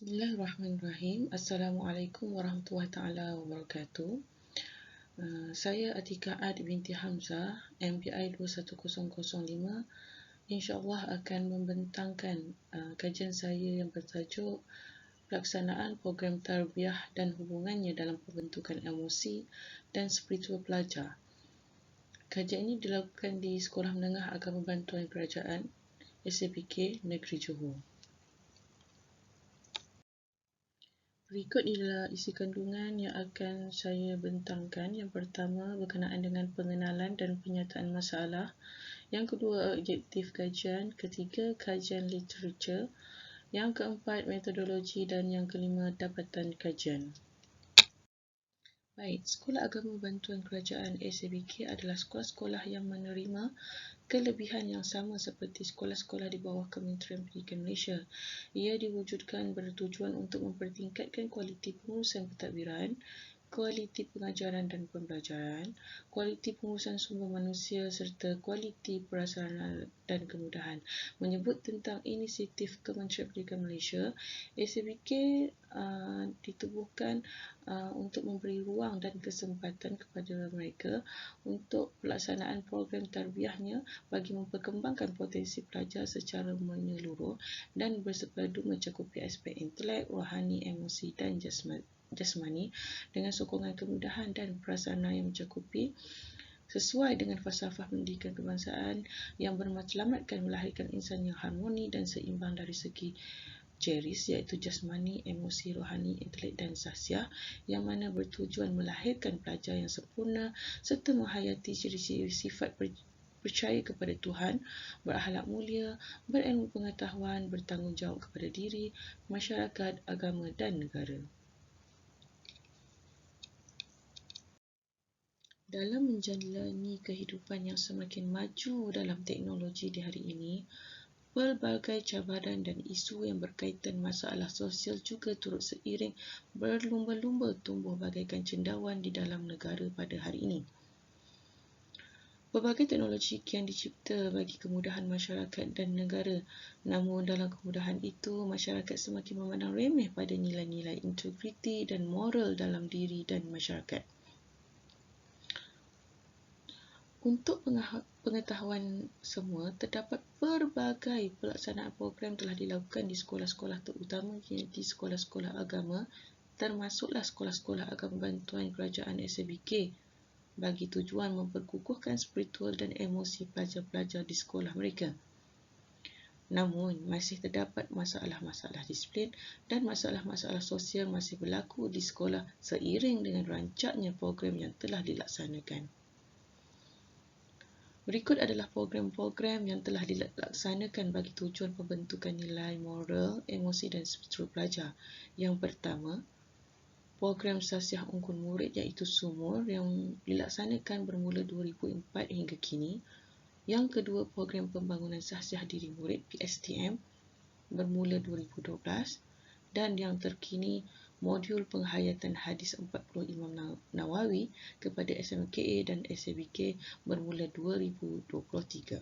Bismillahirrahmanirrahim. Assalamualaikum warahmatullahi taala wabarakatuh. Saya Atika Ad binti Hamzah, MPI 21005, insya-Allah akan membentangkan kajian saya yang bertajuk pelaksanaan program tarbiyah dan hubungannya dalam pembentukan emosi dan spiritual pelajar. Kajian ini dilakukan di Sekolah Menengah Agama Bantuan Kerajaan SAPK Negeri Johor. Berikut ialah isi kandungan yang akan saya bentangkan. Yang pertama berkenaan dengan pengenalan dan penyataan masalah. Yang kedua, objektif kajian. Ketiga, kajian literatur. Yang keempat, metodologi. Dan yang kelima, dapatan kajian. Baik, Sekolah Agama Bantuan Kerajaan SABK adalah sekolah-sekolah yang menerima kelebihan yang sama seperti sekolah-sekolah di bawah Kementerian Pendidikan Malaysia. Ia diwujudkan bertujuan untuk mempertingkatkan kualiti pengurusan pentadbiran, kualiti pengajaran dan pembelajaran, kualiti pengurusan sumber manusia serta kualiti prasarana dan kemudahan. Menyebut tentang inisiatif Kementerian Pendidikan Malaysia, SABK ditubuhkan untuk memberi ruang dan kesempatan kepada mereka untuk pelaksanaan program tarbiyahnya bagi memperkembangkan potensi pelajar secara menyeluruh dan bersepadu mencakupi aspek intelek, rohani, emosi dan jasmani dengan sokongan kemudahan dan prasarana yang mencakupi sesuai dengan falsafah pendidikan kebangsaan yang bermatlamatkan melahirkan insan yang harmoni dan seimbang dari segi jeris, iaitu jasmani, emosi, rohani, intelek dan sahsiah, yang mana bertujuan melahirkan pelajar yang sempurna serta menghayati ciri-ciri sifat percaya kepada Tuhan, berakhlak mulia, berilmu pengetahuan, bertanggungjawab kepada diri, masyarakat, agama dan negara. Dalam menjalani kehidupan yang semakin maju dalam teknologi di hari ini, pelbagai cabaran dan isu yang berkaitan masalah sosial juga turut seiring berlumba-lumba tumbuh bagaikan cendawan di dalam negara pada hari ini. Pelbagai teknologi kian dicipta bagi kemudahan masyarakat dan negara. Namun dalam kemudahan itu, masyarakat semakin memandang remeh pada nilai-nilai integriti dan moral dalam diri dan masyarakat. Untuk pengetahuan semua, terdapat pelbagai pelaksanaan program telah dilakukan di sekolah-sekolah terutamanya di sekolah-sekolah agama, termasuklah sekolah-sekolah agama bantuan kerajaan SABK bagi tujuan memperkukuhkan spiritual dan emosi pelajar-pelajar di sekolah mereka. Namun, masih terdapat masalah-masalah disiplin dan masalah-masalah sosial masih berlaku di sekolah seiring dengan rancaknya program yang telah dilaksanakan. Berikut adalah program-program yang telah dilaksanakan bagi tujuan pembentukan nilai moral, emosi dan spiritual pelajar. Yang pertama, program Sasiah Unggun Murid iaitu SUMUR yang dilaksanakan bermula 2004 hingga kini. Yang kedua, program Pembangunan Sasiah Diri Murid PSTM bermula 2012. Dan yang terkini, modul penghayatan hadis 40 Imam Nawawi kepada SMKA dan SABK bermula 2023.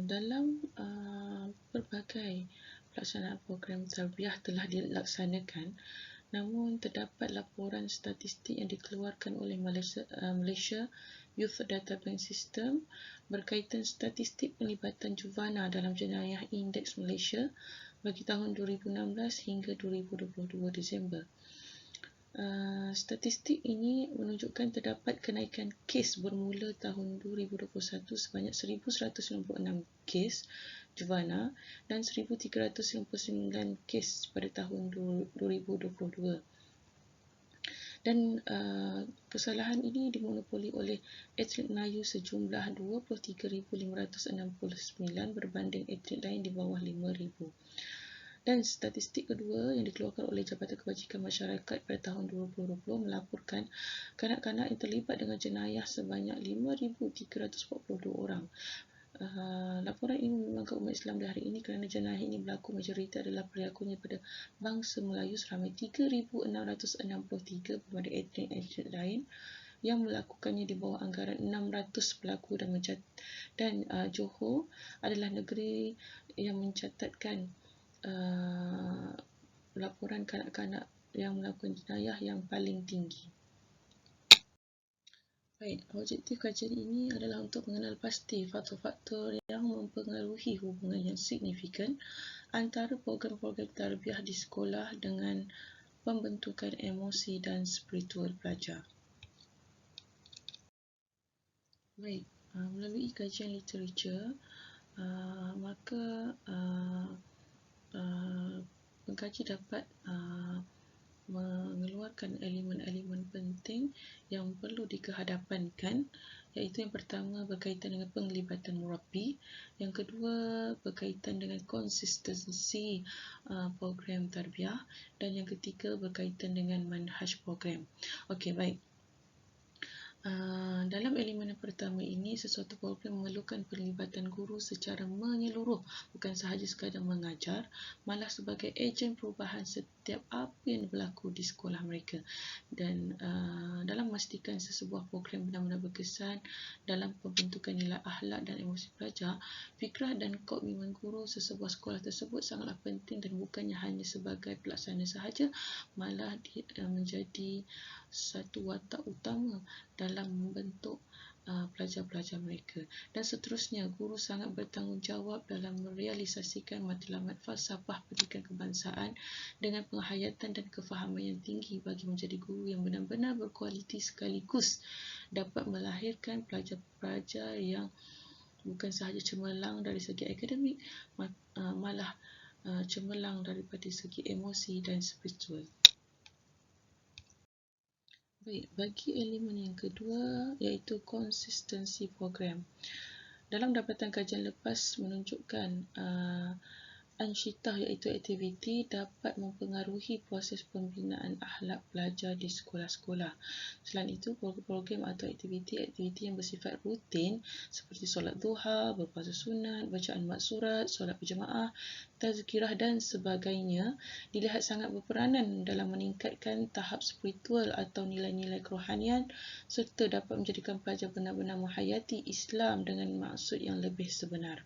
Dalam pelbagai pelaksanaan program tarbiyah telah dilaksanakan, namun terdapat laporan statistik yang dikeluarkan oleh Malaysia Youth Data Bank System berkaitan statistik penglibatan juvana dalam jenayah Indeks Malaysia bagi tahun 2016 hingga 2022 Disember. Statistik ini menunjukkan terdapat kenaikan kes bermula tahun 2021 sebanyak 1,196 kes juvana dan 1,399 kes pada tahun 2022. Dan kesalahan ini dimonopoli oleh atlet Melayu sejumlah 23,569 berbanding atlet lain di bawah 5,000. Dan statistik kedua yang dikeluarkan oleh Jabatan Kebajikan Masyarakat pada tahun 2020 melaporkan kanak-kanak yang terlibat dengan jenayah sebanyak 5,342 orang. Laporan ini membimbangkan umat Islam di hari ini kerana jenayah ini berlaku majoriti adalah berlakunya pada bangsa Melayu seramai 3,663 berbanding etnik lain yang melakukannya di bawah anggaran 600 pelaku dan Johor adalah negeri yang mencatatkan laporan kanak-kanak yang melakukan jenayah yang paling tinggi. Baik, objektif kajian ini adalah untuk mengenal pasti faktor-faktor yang mempengaruhi hubungan yang signifikan antara program-program tarbiyah di sekolah dengan pembentukan emosi dan spiritual pelajar. Baik, melalui kajian literature, maka pengkaji dapat mengeluarkan elemen-elemen penting yang perlu dikehadapankan, iaitu yang pertama berkaitan dengan penglibatan murabbi, yang kedua berkaitan dengan konsistensi program tarbiyah, dan yang ketiga berkaitan dengan manhaj program. Okey, baik. Dalam elemen yang pertama ini, sesuatu program memerlukan penglibatan guru secara menyeluruh, bukan sahaja sekadar mengajar, malah sebagai ejen perubahan setiap apa yang berlaku di sekolah mereka. Dan dalam memastikan sesebuah program benar-benar berkesan dalam pembentukan nilai akhlak dan emosi pelajar, fikrah dan komitmen guru sesebuah sekolah tersebut sangatlah penting dan bukannya hanya sebagai pelaksana sahaja, malah menjadi satu watak utama dalam membentuk pelajar-pelajar mereka. Dan seterusnya, guru sangat bertanggungjawab dalam merealisasikan matlamat falsafah pendidikan kebangsaan dengan penghayatan dan kefahaman yang tinggi bagi menjadi guru yang benar-benar berkualiti sekaligus dapat melahirkan pelajar-pelajar yang bukan sahaja cemerlang dari segi akademik, malah cemerlang daripada segi emosi dan spiritual. Baik, bagi elemen yang kedua iaitu konsistensi program. Dalam dapatan kajian lepas menunjukkan ansyitah iaitu aktiviti dapat mempengaruhi proses pembinaan akhlak pelajar di sekolah-sekolah. Selain itu, program atau aktiviti yang bersifat rutin seperti solat duha, berpuasa sunat, bacaan mat surat, solat berjemaah, tazkirah dan sebagainya dilihat sangat berperanan dalam meningkatkan tahap spiritual atau nilai-nilai kerohanian serta dapat menjadikan pelajar benar-benar menghayati Islam dengan maksud yang lebih sebenar.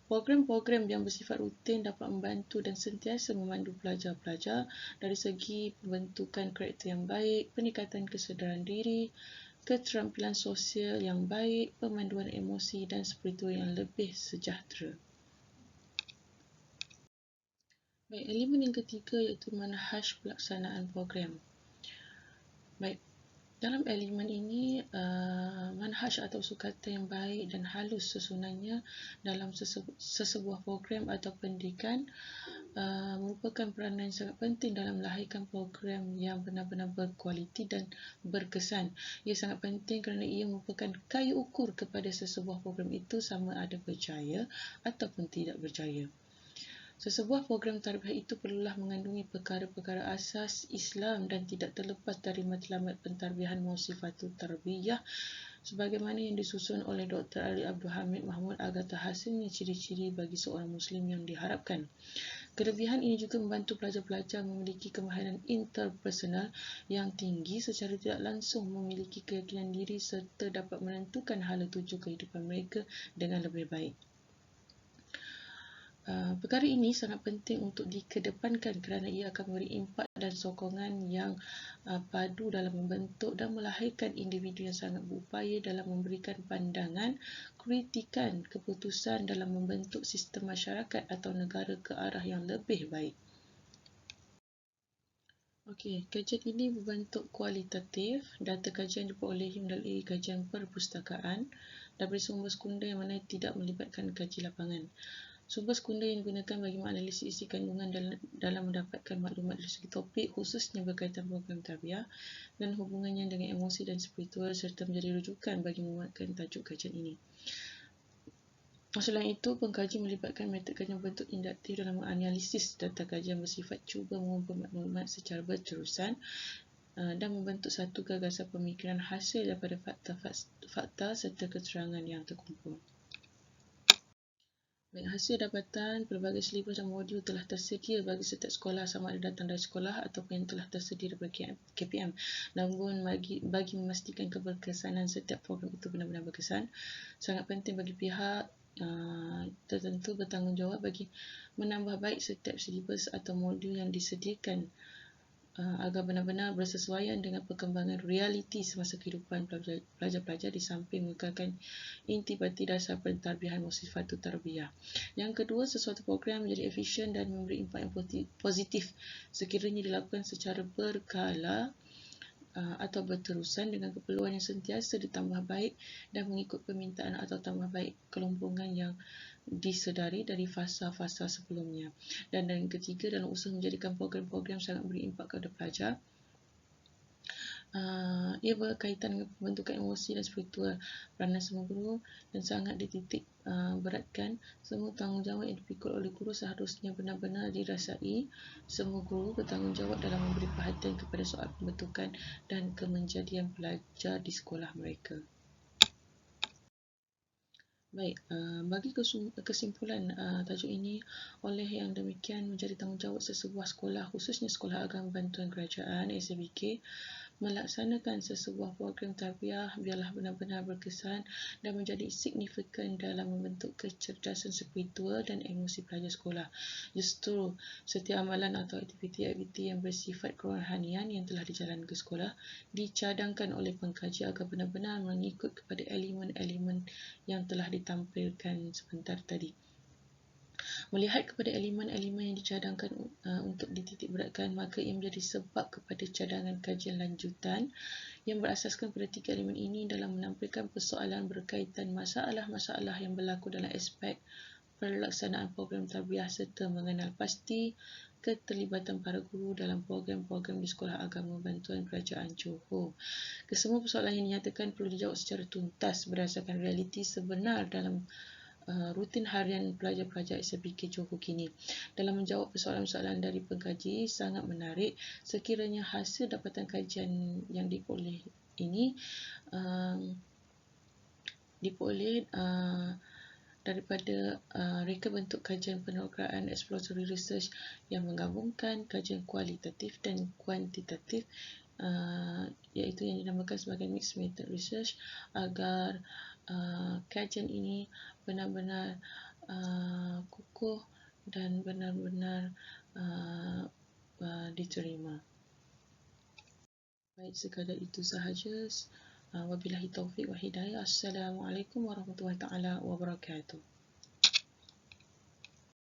Program-program yang bersifat rutin dapat membantu dan sentiasa memandu pelajar-pelajar dari segi pembentukan karakter yang baik, peningkatan kesedaran diri, keterampilan sosial yang baik, pemanduan emosi dan spiritual yang lebih sejahtera. Baik, elemen yang ketiga iaitu manhaj pelaksanaan program. Baik, dalam elemen ini, manhaj atau sukata yang baik dan halus susunannya dalam sesebuah program atau pendidikan merupakan peranan yang sangat penting dalam melahirkan program yang benar-benar berkualiti dan berkesan. Ia sangat penting kerana ia merupakan kayu ukur kepada sesebuah program itu sama ada berjaya ataupun tidak berjaya. Sesebuah program tarbiyah itu perlulah mengandungi perkara-perkara asas Islam dan tidak terlepas dari matlamat pentarbiyahan Mausifatul Tarbiyah sebagaimana yang disusun oleh Dr. Ali Abdul Hamid Mahmud agar terhasilnya ciri-ciri bagi seorang Muslim yang diharapkan. Kelebihan ini juga membantu pelajar-pelajar memiliki kemahiran interpersonal yang tinggi secara tidak langsung, memiliki keyakinan diri serta dapat menentukan hala tuju kehidupan mereka dengan lebih baik. Perkara ini sangat penting untuk dikedepankan kerana ia akan memberi impak dan sokongan yang padu dalam membentuk dan melahirkan individu yang sangat berupaya dalam memberikan pandangan, kritikan, keputusan dalam membentuk sistem masyarakat atau negara ke arah yang lebih baik. Okey, kajian ini berbentuk kualitatif. Data kajian diperolehi melalui kajian perpustakaan daripada sumber sekunder yang mana tidak melibatkan kaji lapangan. Sumber sekunder yang digunakan bagi menganalisis isi kandungan dalam mendapatkan maklumat dari segi topik khususnya berkaitan program tarbiyah dan hubungannya dengan emosi dan spiritual serta menjadi rujukan bagi memuatkan tajuk kajian ini. Selain itu, pengkaji melibatkan metod kajian berbentuk induktif dalam menganalisis data kajian bersifat cuba mengumpul maklumat secara berterusan dan membentuk satu gagasan pemikiran hasil daripada fakta serta keterangan yang terkumpul. Baik, hasil dapatan pelbagai silibus dan modul telah tersedia bagi setiap sekolah sama ada datang dari sekolah ataupun yang telah tersedia daripada KPM. Namun bagi memastikan keberkesanan setiap program itu benar-benar berkesan, sangat penting bagi pihak tertentu bertanggungjawab bagi menambah baik setiap silibus atau modul yang disediakan agar benar-benar bersesuaian dengan perkembangan realiti semasa kehidupan pelajar-pelajar di samping mengekalkan intipati dasar pentarbiahan musifatul tarbiyah. Yang kedua, sesuatu program menjadi efisien dan memberi impak yang positif sekiranya dilakukan secara berkala atau berterusan dengan keperluan yang sentiasa ditambah baik dan mengikut permintaan atau tambah baik kelompongan yang disedari dari fasa-fasa sebelumnya. Dan yang ketiga, dalam usaha menjadikan program-program sangat beri impak kepada pelajar, ia berkaitan dengan pembentukan emosi dan spiritual peranan semua guru dan sangat dititik beratkan semua tanggungjawab yang dipikul oleh guru seharusnya benar-benar dirasai. Semua guru bertanggungjawab dalam memberi perhatian kepada soal pembentukan dan kemenjadian pelajar di sekolah mereka. Baik, bagi kesimpulan tajuk ini, oleh yang demikian menjadi tanggungjawab sesebuah sekolah, khususnya Sekolah Agama Bantuan Kerajaan SABK, melaksanakan sesebuah program tarbiyah biarlah benar-benar berkesan dan menjadi signifikan dalam membentuk kecerdasan spiritual dan emosi pelajar sekolah. Justru setiap amalan atau aktiviti-aktiviti yang bersifat kerohanian yang telah dijalankan ke sekolah dicadangkan oleh pengkaji agar benar-benar mengikut kepada elemen-elemen yang telah ditampilkan sebentar tadi. Melihat kepada elemen-elemen yang dicadangkan untuk dititik beratkan, maka ia menjadi sebab kepada cadangan kajian lanjutan yang berasaskan pada tiga elemen ini dalam menampilkan persoalan berkaitan masalah-masalah yang berlaku dalam aspek pelaksanaan program tarbiyah serta mengenal pasti keterlibatan para guru dalam program-program di Sekolah Agama Bantuan Kerajaan Johor. Kesemua persoalan yang dinyatakan perlu dijawab secara tuntas berdasarkan realiti sebenar dalam rutin harian pelajar-pelajar SABK Johor kini. Dalam menjawab persoalan-persoalan dari pengkaji sangat menarik sekiranya hasil dapatan kajian yang diperoleh ini diperoleh daripada reka bentuk kajian penerokaan exploratory research yang menggabungkan kajian kualitatif dan kuantitatif, iaitu yang dinamakan sebagai mixed method research, agar kajian ini benar-benar kukuh dan benar-benar diterima. Baik, sekadar itu sahaja. Wabillahi taufiq wa hidayah. Assalamualaikum warahmatullahi taala wabarakatuh.